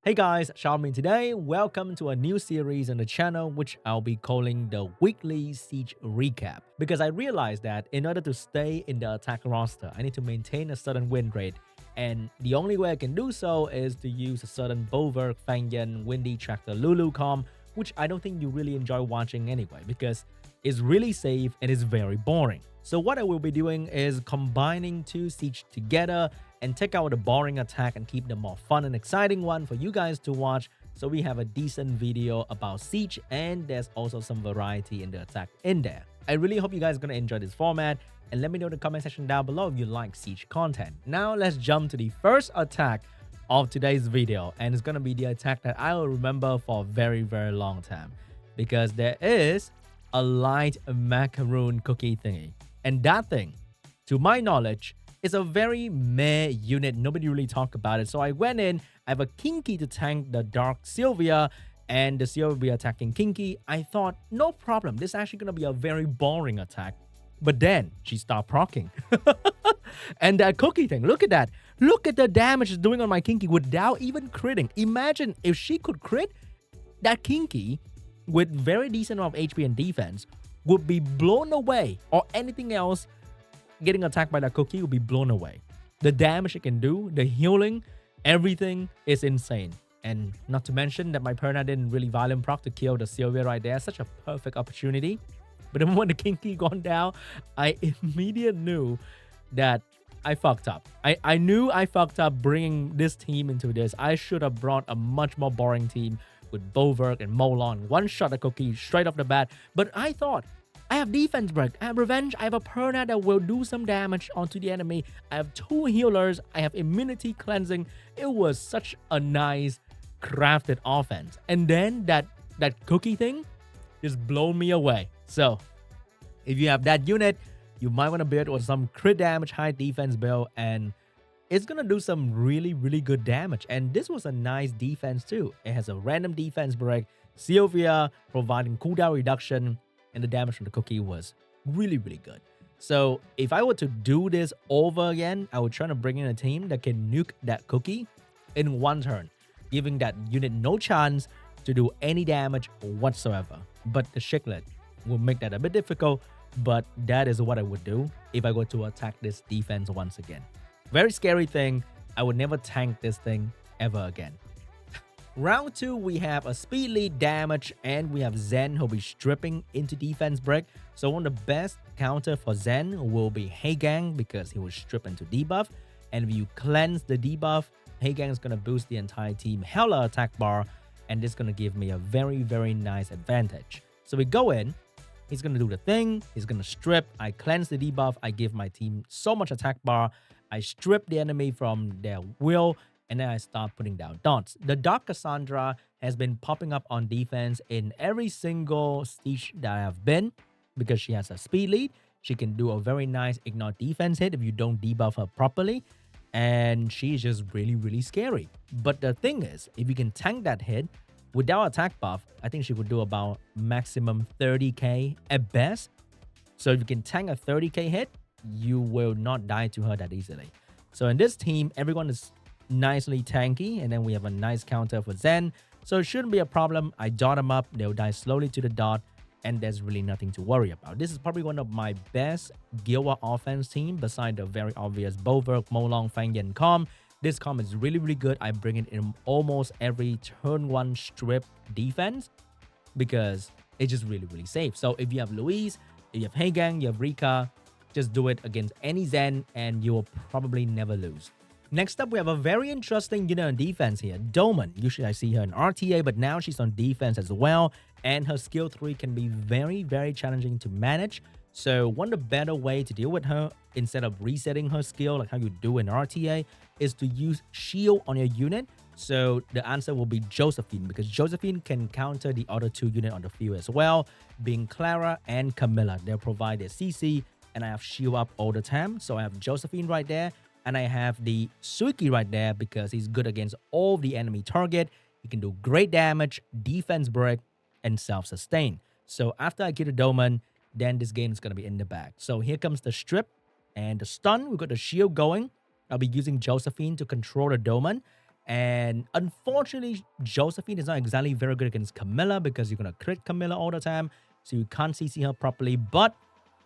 Hey guys, SeanB today. Welcome to a new series on the channel which I'll be calling the Weekly Siege Recap. Because I realized that in order to stay in the attack roster, I need to maintain a certain win rate. And the only way I can do so is to use a certain Boverk, Fangyan, Windy Tractor, Lulu com, which I don't think you really enjoy watching anyway because it's really safe and it's very boring. So what I will be doing is combining two siege together and take out the boring attack and keep the more fun and exciting one for you guys to watch, so we have a decent video about siege and there's also some variety in the attack in there. I really hope you guys are going to enjoy this format and let me know in the comment section down below if you like siege content. Now let's jump to the first attack of today's video, and it's going to be the attack that I will remember for a very long time because there is a light macaroon cookie thingy, and that thing, to my knowledge, it's a very meh unit. Nobody really talked about it. So I went in. I have a Kinky to tank the Dark Sylvia, and the Sylvia will be attacking Kinky. I thought, no problem. This is actually going to be a very boring attack. But then she stopped proccing. And that cookie thing, look at that. Look at the damage it's doing on my Kinky without even critting. Imagine if she could crit, that Kinky with very decent amount of HP and defense would be blown away, or anything else getting attacked by that cookie will be blown away. The damage it can do, the healing, everything is insane. And not to mention that my Perna didn't really violent proc to kill the Sylvia right there. Such a perfect opportunity. But then when the Kinky gone down, I immediately knew that I fucked up. I knew I fucked up bringing this team into this. I should have brought a much more boring team with Boverk and Molon. One shot the cookie straight off the bat. But I thought, I have defense break, I have revenge, I have a Perna that will do some damage onto the enemy. I have two healers, I have immunity cleansing. It was such a nice crafted offense. And then that cookie thing just blown me away. So if you have that unit, you might want to build with some crit damage, high defense build, and it's gonna do some really good damage. And this was a nice defense too. It has a random defense break, Sylvia providing cooldown reduction, and the damage from the cookie was really good. So if I were to do this over again, I would try to bring in a team that can nuke that cookie in one turn, giving that unit no chance to do any damage whatsoever. But the Cichlid will make that a bit difficult, but that is what I would do if I go to attack this defense once again. Very scary thing. I would never tank this thing ever again. Round 2, we have a speed lead damage, and we have Zen who'll be stripping into defense break. So one of the best counter for Zen will be Heigang because he will strip into debuff. And if you cleanse the debuff, Heigang is going to boost the entire team hella attack bar, and this is going to give me a very nice advantage. So we go in, he's going to do the thing, he's going to strip, I cleanse the debuff, I give my team so much attack bar, I strip the enemy from their will, and then I start putting down dots. The Dark Cassandra has been popping up on defense in every single siege that I have been because she has a speed lead. She can do a very nice ignore defense hit if you don't debuff her properly. And she's just really scary. But the thing is, if you can tank that hit without attack buff, I think she could do about maximum 30k at best. So if you can tank a 30k hit, you will not die to her that easily. So in this team, everyone is nicely tanky, and then we have a nice counter for Zen, so it shouldn't be a problem. I dot them up, they'll die slowly to the dot, and there's really nothing to worry about. This is probably one of my best Guild War offense team beside the very obvious Boverk, Molong, Fangyan com. This com is really good. I bring it in almost every turn 1 strip defense because it's just really safe. So if you have Louise, if you have Heigang, you have Rika, just do it against any Zen and you will probably never lose. Next up, we have a very interesting unit on defense here. Doan. Usually I see her in RTA, but now she's on defense as well. And her skill 3 can be very challenging to manage. So one of the better way to deal with her, instead of resetting her skill like how you do in RTA, is to use shield on your unit. So the answer will be Josephine, because Josephine can counter the other 2 units on the field as well, being Clara and Camilla. They'll provide their CC, and I have shield up all the time. So I have Josephine right there. And I have the Suiki right there because he's good against all the enemy target. He can do great damage, defense break, and self-sustain. So after I kill the Doan, then this game is going to be in the bag. So here comes the strip and the stun. We've got the shield going. I'll be using Josephine to control the Doan. And unfortunately, Josephine is not exactly very good against Camilla because you're going to crit Camilla all the time. So you can't CC her properly. But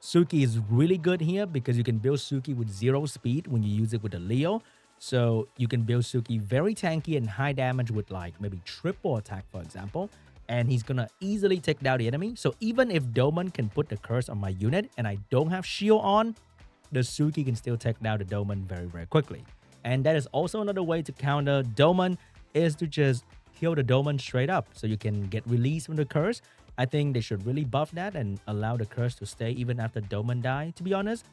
Suki is really good here because you can build Suki with 0 speed when you use it with the Leo. So you can build Suki very tanky and high damage with like maybe triple attack, for example. And he's going to easily take down the enemy. So even if Doan can put the curse on my unit and I don't have shield on, the Suki can still take down the Doan very, very quickly. And that is also another way to counter Doan is to just kill the Doan straight up so you can get released from the curse. I think they should really buff that and allow the curse to stay even after Doan die, to be honest.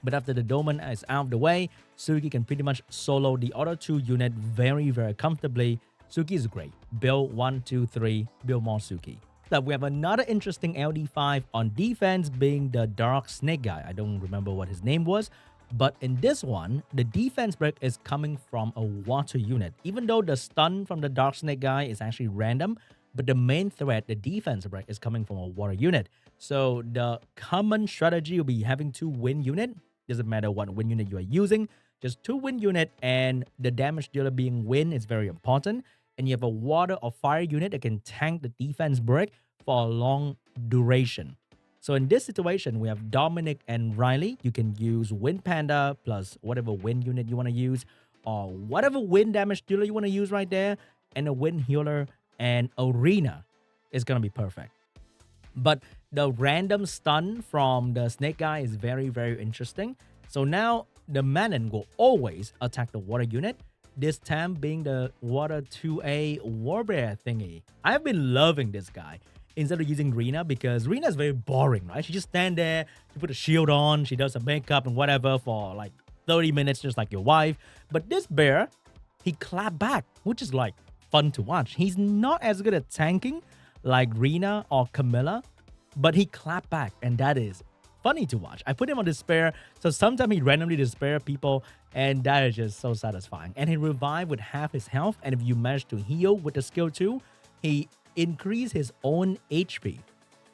But after the Doan is out of the way, Suki can pretty much solo the other 2 unit very, very comfortably. Suki is great. Build 1, 2, 3, build more Suki. So we have another interesting LD5 on defense being the Dark Snake guy. I don't remember what his name was. But in this one, the defense break is coming from a water unit. Even though the stun from the Dark Snake guy is actually random, but the main threat, the defense break, is coming from a water unit. So the common strategy will be having 2 wind unit. Doesn't matter what wind unit you are using, just 2 wind unit, and the damage dealer being wind is very important. And you have a water or fire unit that can tank the defense break for a long duration. So in this situation, we have Dominic and Riley. You can use Wind Panda plus whatever wind unit you want to use, or whatever wind damage dealer you want to use right there, and a wind healer and Arena is going to be perfect. But the random stun from the snake guy is very, very interesting. So now the Manon will always attack the water unit, this time being the water 2A warbear thingy. I've been loving this guy instead of using Rina because Rina is very boring, right? She just stand there, she put a shield on, she does some makeup and whatever for like 30 minutes just like your wife. But this bear, he clap back, which is like fun to watch. He's not as good at tanking like Rina or Camilla, but he clap back and that is funny to watch. I put him on despair, so sometimes he randomly despair people, and that is just so satisfying. And he revive with half his health, and if you manage to heal with the skill 2, he increase his own HP,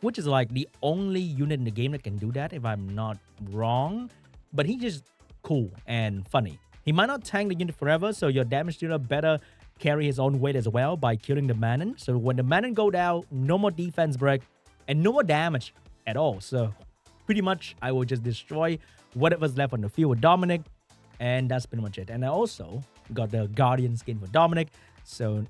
which is like the only unit in the game that can do that if I'm not wrong. But he's just cool and funny. He might not tank the unit forever, so your damage dealer better carry his own weight as well by killing the Manon. So when the Manon go down, no more defense break and no more damage at all. So pretty much I will just destroy whatever's left on the field with Dominic, and that's pretty much it. And I also got the Guardian skin for Dominic, so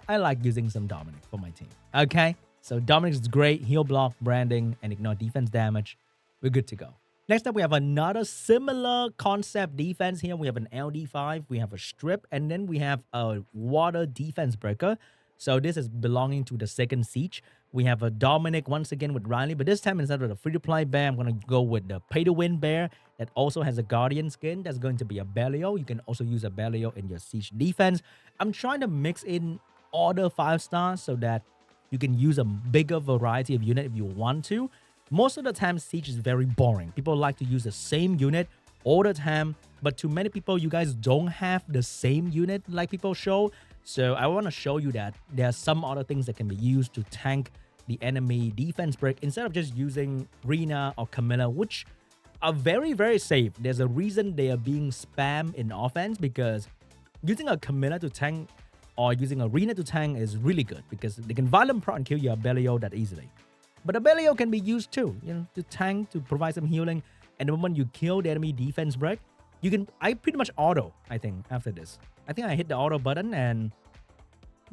I like using some Dominic for my team. Okay, so Dominic is great. Heal block, branding, and ignore defense damage. We're good to go. Next up, we have another similar concept defense here. We have an LD5, we have a strip, and then we have a water defense breaker. So this is belonging to the second siege. We have a Dominic once again with Riley, but this time instead of the free-to-play bear, I'm going to go with the pay-to-win bear that also has a Guardian skin. That's going to be a Belial. You can also use a Belial in your siege defense. I'm trying to mix in other 5-stars so that you can use a bigger variety of unit if you want to. Most of the time, siege is very boring. People like to use the same unit all the time, but to many people, you guys don't have the same unit like people show. So I want to show you that there are some other things that can be used to tank the enemy defense break instead of just using Rina or Camilla, which are very, very safe. There's a reason they are being spammed in offense, because using a Camilla to tank or using a Rina to tank is really good because they can violent prot and kill your Belial that easily. But a Belial can be used too, to tank, to provide some healing. And the moment you kill the enemy defense break, you can, I pretty much auto, I think, after this. I think I hit the auto button and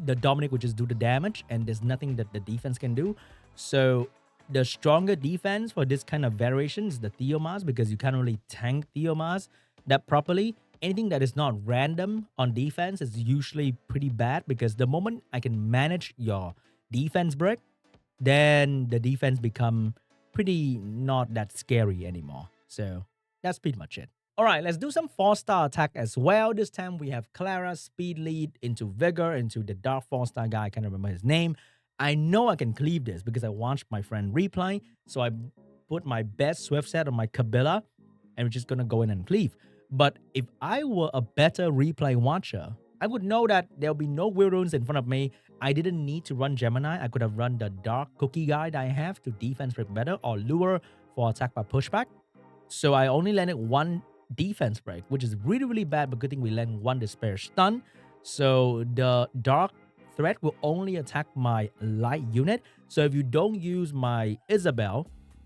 the Dominic would just do the damage and there's nothing that the defense can do. So the stronger defense for this kind of variation is the Theomas, because you can't really tank Theomas that properly. Anything that is not random on defense is usually pretty bad, because the moment I can manage your defense break, then the defense become pretty not that scary anymore. So that's pretty much it. All right, let's do some 4-star attack as well. This time we have Clara, speed lead into Vigor, into the Dark 4-star guy. I can't remember his name. I know I can cleave this because I watched my friend replay. So I put my best Swift set on my Kabila and we're just going to go in and cleave. But if I were a better replay watcher, I would know that there'll be no Will Runes in front of me. I didn't need to run Gemini. I could have run the Dark Cookie guy that I have to defense break better, or Lure for attack by pushback. So I only landed one defense break, which is really, really bad, but good thing we land one despair stun. So the dark threat will only attack my light unit. So if you don't use my Isabel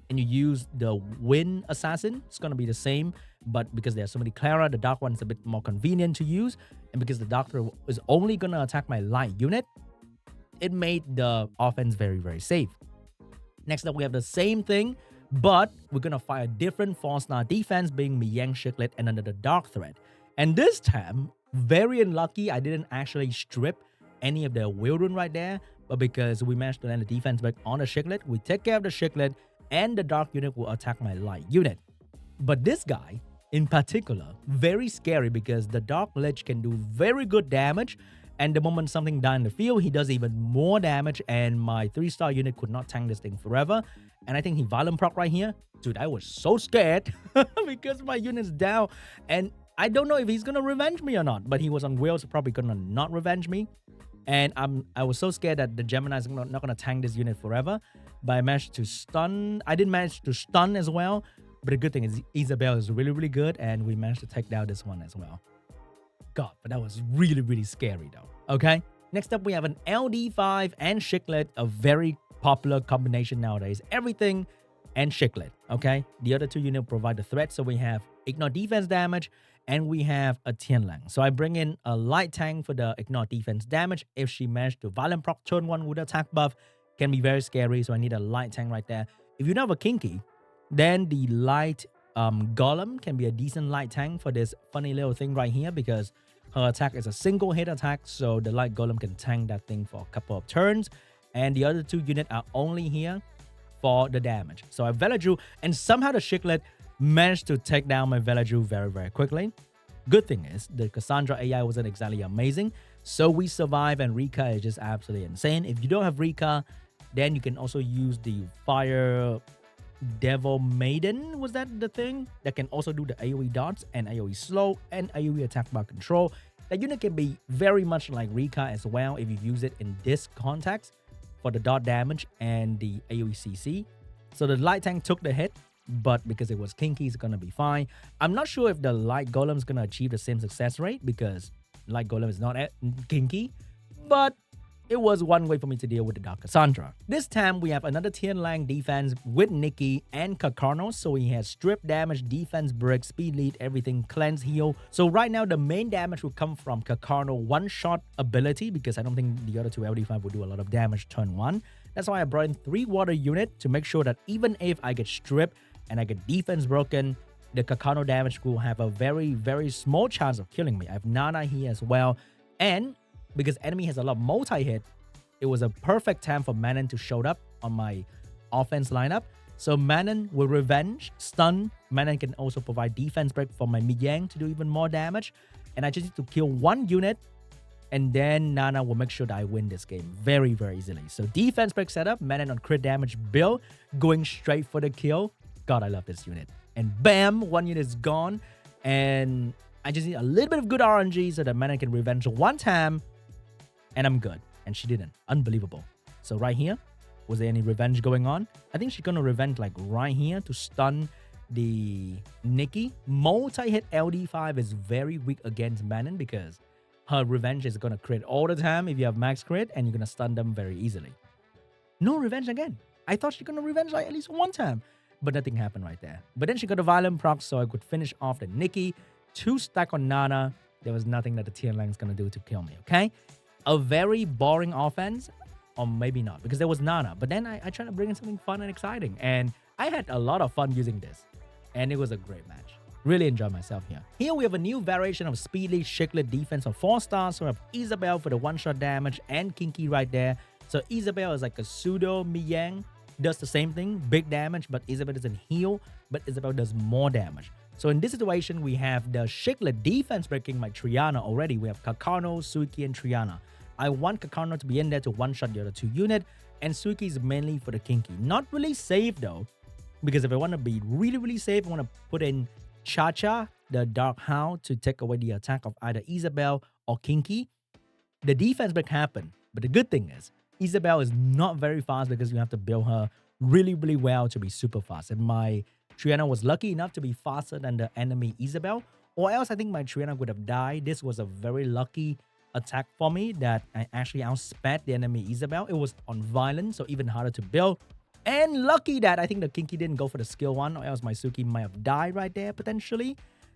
and you use the Wind Assassin, it's going to be the same. But because there's so many Clara, the dark one is a bit more convenient to use. And because the dark threat is only going to attack my light unit, it made the offense very, very safe. Next up, we have the same thing, but we're going to fight a different 4-star defense, being Mihyang Cichlid and another dark threat. And this time, very unlucky, I didn't actually strip any of the wheel rune right there, but because we managed to land the defense back on the Cichlid, we take care of the Cichlid, and the dark unit will attack my light unit. But this guy, in particular, very scary because the Dark Lich can do very good damage, and the moment something dies in the field, he does even more damage, and my 3-star unit could not tank this thing forever. And I think he violent proc right here. Dude, I was so scared because my unit's down, and I don't know if he's gonna revenge me or not, but he was on wheels, so probably gonna not revenge me. And I was so scared that the Gemini is not gonna tank this unit forever, but I managed to stun. I didn't manage to stun as well. But the good thing is Isabel is really, really good, and we managed to take down this one as well. God, but that was really, really scary though. Okay, next up we have an LD5 and Cichlid, a very popular combination nowadays. Everything and Cichlid, okay? The other two units provide the threat, so we have ignore defense damage, and we have a Tian Lang. So I bring in a light tank for the ignore defense damage. If she managed to violent proc turn 1 with attack buff, can be very scary, so I need a light tank right there. If you don't have a Kinky, then the light golem can be a decent light tank for this funny little thing right here, because her attack is a single hit attack, so the light golem can tank that thing for a couple of turns, and the other two units are only here for the damage. So I Velodrew, and somehow the Cichlid managed to take down my Velodrew very, very quickly. Good thing is the Cassandra AI wasn't exactly amazing, so we survive, and Rika is just absolutely insane. If you don't have Rika, then you can also use the Fire Devil Maiden, was that the thing? That can also do the AoE dots and AoE slow and AoE attack by control. That unit can be very much like Rika as well if you use it in this context for the dot damage and the AoE CC. So the light tank took the hit, but because it was kinky, it's gonna be fine. I'm not sure if the light golem is gonna achieve the same success rate because light golem is not kinky, but it was one way for me to deal with the Dark Cassandra. This time, we have another Tian Lang defense with Nikki and Kakarno. So he has strip damage, defense brick, speed lead, everything, cleanse, heal. So right now, the main damage will come from Kakarno one-shot ability, because I don't think the other two LD5 will do a lot of damage turn 1. That's why I brought in 3 water unit to make sure that even if I get stripped and I get defense broken, the Kakarno damage will have a very, very small chance of killing me. I have Nana here as well. And because enemy has a lot of multi-hit, it was a perfect time for Manon to show up on my offense lineup. So Manon will revenge, stun. Manon can also provide defense break for my Mihyang to do even more damage. And I just need to kill 1 unit, and then Nana will make sure that I win this game very, very easily. So defense break setup, Manon on crit damage build, going straight for the kill. God, I love this unit. And bam, 1 unit is gone. And I just need a little bit of good RNG so that Manon can revenge 1 time, and I'm good. And she didn't. Unbelievable. So right here, was there any revenge going on? I think she's gonna revenge like right here to stun the Nikki. Multi-hit LD5 is very weak against Manon because her revenge is gonna crit all the time if you have max crit, and you're gonna stun them very easily. No revenge again. I thought she's gonna revenge like at least 1 time, but nothing happened right there. But then she got a violent proc, so I could finish off the Nikki. 2 stack on Nana. There was nothing that the Tian Lang is gonna do to kill me, okay? A very boring offense, or maybe not, because there was Nana. But then I tried to bring in something fun and exciting, and I had a lot of fun using this, and it was a great match. Really enjoyed myself here. Here we have a new variation of Speedy Cichlid defense of 4 stars. So we have Isabel for the one-shot damage and Kinky right there. So Isabel is like a pseudo Mihyang, does the same thing, big damage, but Isabel doesn't heal, but Isabel does more damage. So in this situation, we have the Cichlid defense breaking my Triana already. We have Kakarno, Suiki, and Triana. I want Kakarno to be in there to one-shot the other 2 unit, and Suiki is mainly for the Kinky. Not really safe though, because if I want to be really, really safe, I want to put in Cha-Cha, the Dark Hound, to take away the attack of either Isabel or Kinky. The defense break happened, but the good thing is, Isabel is not very fast because you have to build her really, really well to be super fast. And my Triana was lucky enough to be faster than the enemy Isabel, or else I think my Triana would have died. This was a very lucky attack for me that I actually outsped the enemy Isabel. It was on violence, so even harder to build. And lucky that I think the Kinky didn't go for the skill one, or else my Suki might have died right there potentially.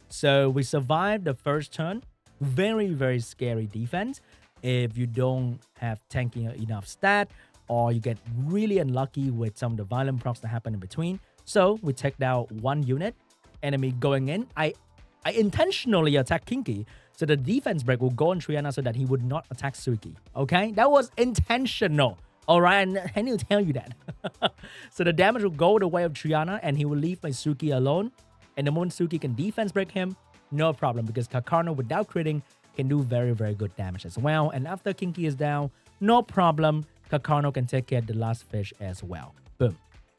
So we survived the first turn. Very, very scary defense. If you don't have tanking enough stat, or you get really unlucky with some of the violent procs that happen in between. So we take down one unit. Enemy going in. I intentionally attack Kinky, so the defense break will go on Triana so that he would not attack Suki. Okay? That was intentional. Alright, and I need to tell you that. So the damage will go the way of Triana, and he will leave my Suki alone. And the moment Suki can defense break him, no problem, because Kakano without critting can do very, very good damage as well. And after Kinky is down, no problem, Kakano can take care of the last fish as well. Boom.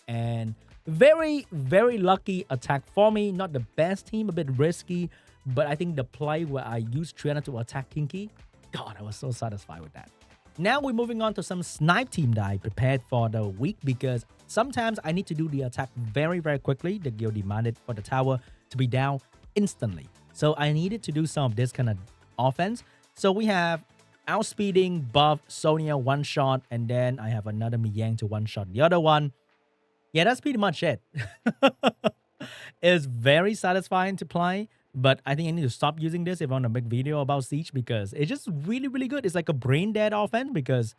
And very, very lucky attack for me. Not the best team, a bit risky, but I think the play where I used Triana to attack Kinky, God, I was so satisfied with that. Now we're moving on to some snipe team that I prepared for the week, because sometimes I need to do the attack very, very quickly. The guild demanded for the tower to be down instantly. So I needed to do some of this kind of offense. So we have outspeeding, buff, Sonia one shot, and then I have another Mihyang to one shot the other one. Yeah, that's pretty much it. It's very satisfying to play. But I think I need to stop using this if I want to make video about Siege, because it's just really, really good. It's like a brain dead offense because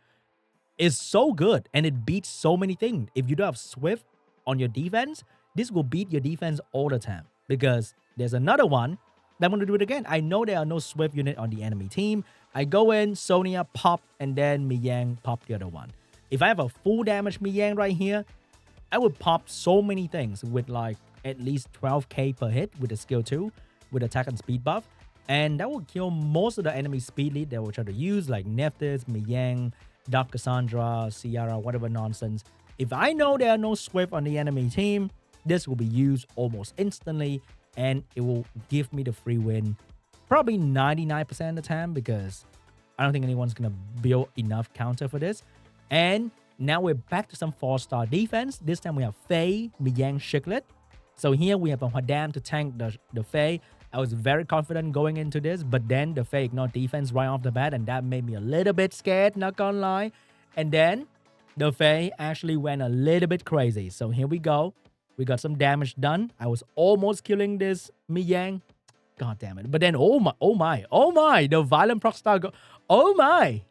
it's so good and it beats so many things. If you don't have Swift on your defense, this will beat your defense all the time, because there's another one that I'm going to do it again. I know there are no Swift unit on the enemy team. I go in, Sonia pop, and then Mihyang pop the other one. If I have a full damage Mihyang right here, I would pop so many things with like at least 12k per hit with the skill 2. With attack and speed buff, and that will kill most of the enemy speed lead that will try to use, like Nephthys, Mihyang, Dark Cassandra, Ciara, whatever nonsense. If I know there are no Swift on the enemy team, this will be used almost instantly, and it will give me the free win probably 99% of the time, because I don't think anyone's gonna build enough counter for this. And now we're back to some 4-star defense. This time we have Faye, Mihyang Cichlid. So here we have a Hwadam to tank the Faye. I was very confident going into this, but then the Faye ignored defense right off the bat, and that made me a little bit scared, not gonna lie. And then the Faye actually went a little bit crazy. So here we go. We got some damage done. I was almost killing this Mihyang. God damn it. But then, oh my, the violent proc star go, oh my.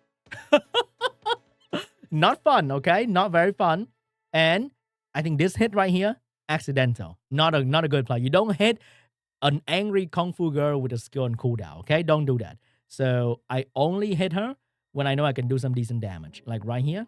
Not fun, okay? Not very fun. And I think this hit right here, accidental. Not a good play. You don't hit an angry kung fu girl with a skill and cooldown, okay? Don't do that. So I only hit her when I know I can do some decent damage, like right here.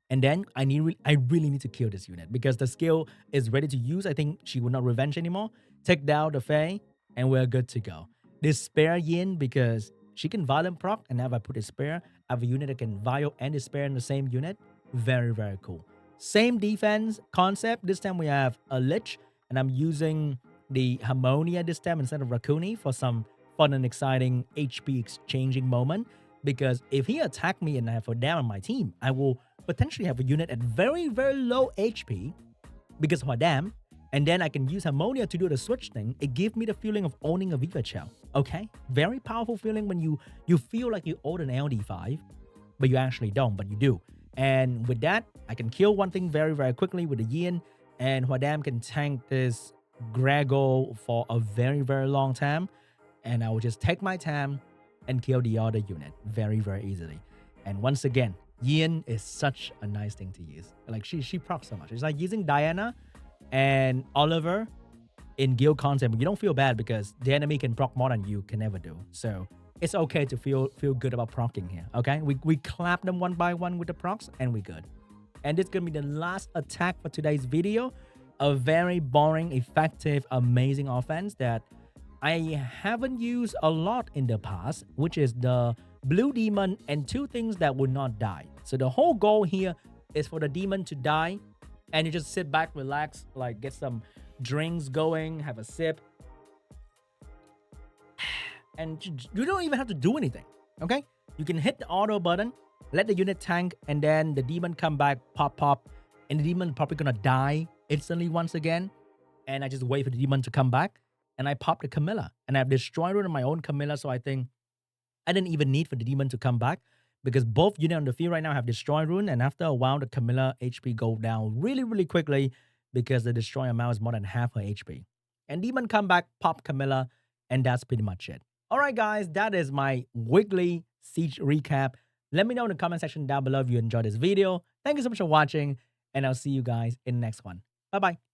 And then I really need to kill this unit, because the skill is ready to use. I think she will not revenge anymore. Take down the Faye, and we're good to go. This spare Yin, because she can violent proc, and now if I put a spare, I have a unit that can vial and spare in the same unit. Very, very cool. Same defense concept. This time we have a Lich, and I'm using the Harmonia this time instead of Rakuni for some fun and exciting HP exchanging moment. Because if he attack me and I have a down on my team, I will potentially have a unit at very, very low HP because of Hwadam. And then I can use Harmonia to do the switch thing. It gives me the feeling of owning a Viva Shell. Okay? Very powerful feeling when you feel like you own an LD5, but you actually don't, but you do. And with that, I can kill one thing very, very quickly with the Yin, and Hwadam can tank this Grego for a very, very long time. And I will just take my time and kill the other unit very, very easily. And once again, Yin is such a nice thing to use. Like she procs so much. It's like using Diana and Oliver in guild content, but you don't feel bad because the enemy can proc more than you can ever do. So it's okay to feel good about procking here. Okay, we clap them one by one with the procs, and we're good. And this is gonna be the last attack for today's video. A very boring, effective, amazing offense that I haven't used a lot in the past, which is the blue demon and 2 things that will not die. So the whole goal here is for the demon to die, and you just sit back, relax, like get some drinks going, have a sip, and you don't even have to do anything. Okay, you can hit the auto button, let the unit tank, and then the demon come back, pop, and the demon probably gonna die instantly once again. And I just wait for the demon to come back, and I pop the Camilla, and I've destroyed one of my own Camilla. So I think I didn't even need for the demon to come back because both units on the field right now have destroy rune, and after a while, the Camilla HP go down really, really quickly because the destroy amount is more than half her HP. And demon come back, pop Camilla, and that's pretty much it. All right, guys, that is my weekly siege recap. Let me know in the comment section down below if you enjoyed this video. Thank you so much for watching, and I'll see you guys in the next one. Bye-bye.